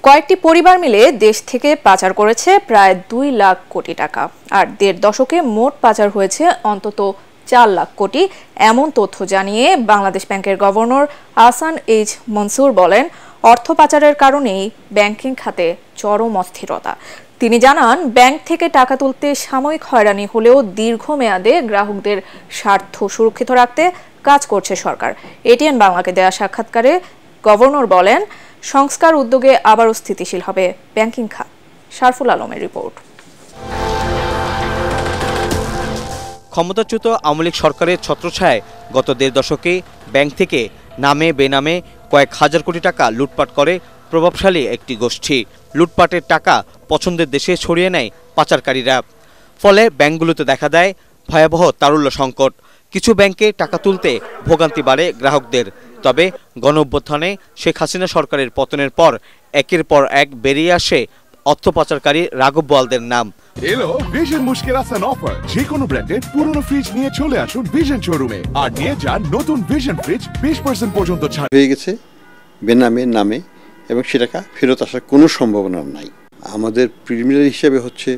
কয়েকটি পরিবার মিলে দেশ থেকে পাচার করেছে প্রায় 2 লাখ কোটি টাকা, আর 1.5 দশকে মোট পাচার হয়েছে অন্তত 4 লাখ কোটি। এমন তথ্য জানিয়ে বাংলাদেশ ব্যাংকের গভর্নর আহসান এইচ মনসুর বলেন, অর্থ পাচারের কারণেই ব্যাংকিং খাতে চরম অস্থিরতা। তিনি জানান, ব্যাংক থেকে টাকা তুলতে সাময়িক হয়রানি হলেও দীর্ঘমেয়াদে গ্রাহকদের স্বার্থ সুরক্ষিত রাখতে কাজ করছে সরকার। এটিএন বাংলাকে দেয়া সাক্ষাৎকারে গভর্নর বলেন, সংস্কার উদ্যোগে আবারও স্থিতিশীল হবে ব্যাংকিং খাত। শারফুল আলমের রিপোর্ট। ক্ষমতাচ্যুত আওয়ামী লীগ সরকারের ছত্রছায়ায় গত 1.5 দশকে ব্যাংক থেকে নামে বেনামে কয়েক হাজার কোটি টাকা লুটপাট করে প্রভাবশালী একটি গোষ্ঠী। লুটপাটের টাকা পছন্দের দেশে ছড়িয়ে নেয় পাচারকারীরা। ফলে ব্যাংকগুলোতে দেখা দেয় ভয়াবহ তারল্য সংকট। কিছু ব্যাংকে টাকা তুলতে ভোগান্তি বাড়ে গ্রাহকদের। তবে গণঅভ্যুত্থানে শেখ হাসিনা সরকারের পতনের পর একের পর এক বেরিয়ে আসে অর্থ পাচারকারী রাঘব বোয়ালদের নাম। এলো ভিশন মুশকিল আসান অফার। যে কোনো ব্র্যান্ডের পুরনো ফ্রিজ নিয়ে চলে আসুন ভিশন শোরুমে আর নিয়ে যান নতুন ভিশন ফ্রিজ 20% পর্যন্ত ছাড় হয়ে গেছে বেনামে নামে, এবং সে টাকা ফেরত আসার কোনো সম্ভাবনা নাই। আমাদের প্রিলিমিনারি হিসাবে হচ্ছে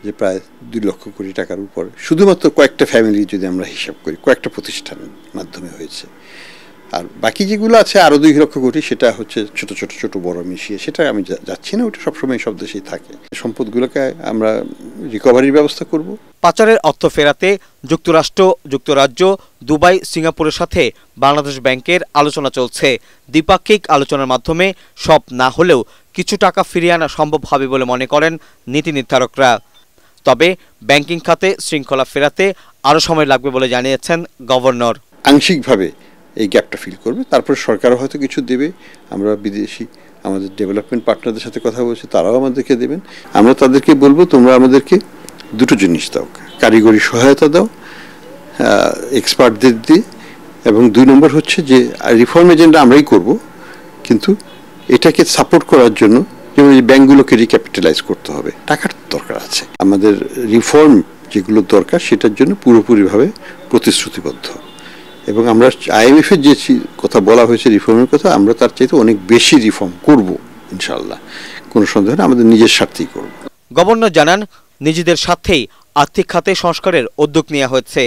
যে প্রায় 2 লক্ষ কোটি টাকার উপর, শুধুমাত্র কয়েকটা ফ্যামিলি যদি আমরা হিসাব করি, কয়েকটা প্রতিষ্ঠানের মাধ্যমে হয়েছে। আর বাকি যেগুলো আছে আরও 2 লক্ষ কোটি, সেটা হচ্ছে ছোট বড় মিশিয়ে, সেটা আমি যাচ্ছি না, ওটা সবসময় সব দেশেই থাকে। সম্পদগুলোকে আমরা রিকভারির ব্যবস্থা করব। পাচারের অর্থ ফেরাতে যুক্তরাষ্ট্র, যুক্তরাজ্য, দুবাই, সিঙ্গাপুরের সাথে বাংলাদেশ ব্যাংকের আলোচনা চলছে। দ্বিপাক্ষিক আলোচনার মাধ্যমে সব না হলেও কিছু টাকা ফিরিয়ে আনা সম্ভব হবে বলে মনে করেন নীতি নির্ধারকরা। তবে ব্যাংকিং খাতে শৃঙ্খলা ফেরাতে আরও সময় লাগবে বলে জানিয়েছেন গভর্নর। আংশিকভাবে এই গ্যাপটা ফিল করবে, তারপরে সরকারও হয়তো কিছু দেবে। আমরা বিদেশি আমাদের ডেভেলপমেন্ট পার্টনারদের সাথে কথা বলছি, তারাও আমাদেরকে দেবেন। আমরা তাদেরকে বলবো, তোমরা আমাদেরকে 2টো জিনিস দাও, কারিগরি সহায়তা দাও এক্সপার্টদের দিয়ে, এবং 2 নম্বর হচ্ছে যে রিফর্ম এজেন্ডা আমরাই করব, কিন্তু এটাকে সাপোর্ট করার জন্য যেমন এই ব্যাংকগুলোকে রিক্যাপিটালাইজ করতে হবে, টাকার দরকার আছে। আমাদের রিফর্ম যেগুলো দরকার সেটার জন্য পুরোপুরিভাবে প্রতিশ্রুতিবদ্ধ, এবং আমরা IMF এর যে কথা বলা হয়েছে রিফর্মের কথা, আমরা তার চাইতে অনেক বেশি রিফর্ম করব ইনশাআল্লাহ, কোনো সন্দেহ নেই, আমাদের নিজের স্বার্থেই করব। গভর্নর জানান, নিজেদের স্বার্থেই আর্থিক খাতে সংস্কারের উদ্যোগ নেওয়া হয়েছে।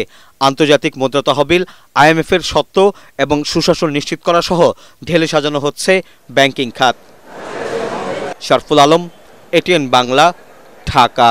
আন্তর্জাতিক মুদ্রা তহবিল, IMF এর সত্ত্ব এবং সুশাসন নিশ্চিত করা সহ ঢেলে সাজানো হচ্ছে ব্যাংকিং খাত। শারফুল আলম, এটিএন বাংলা, ঢাকা।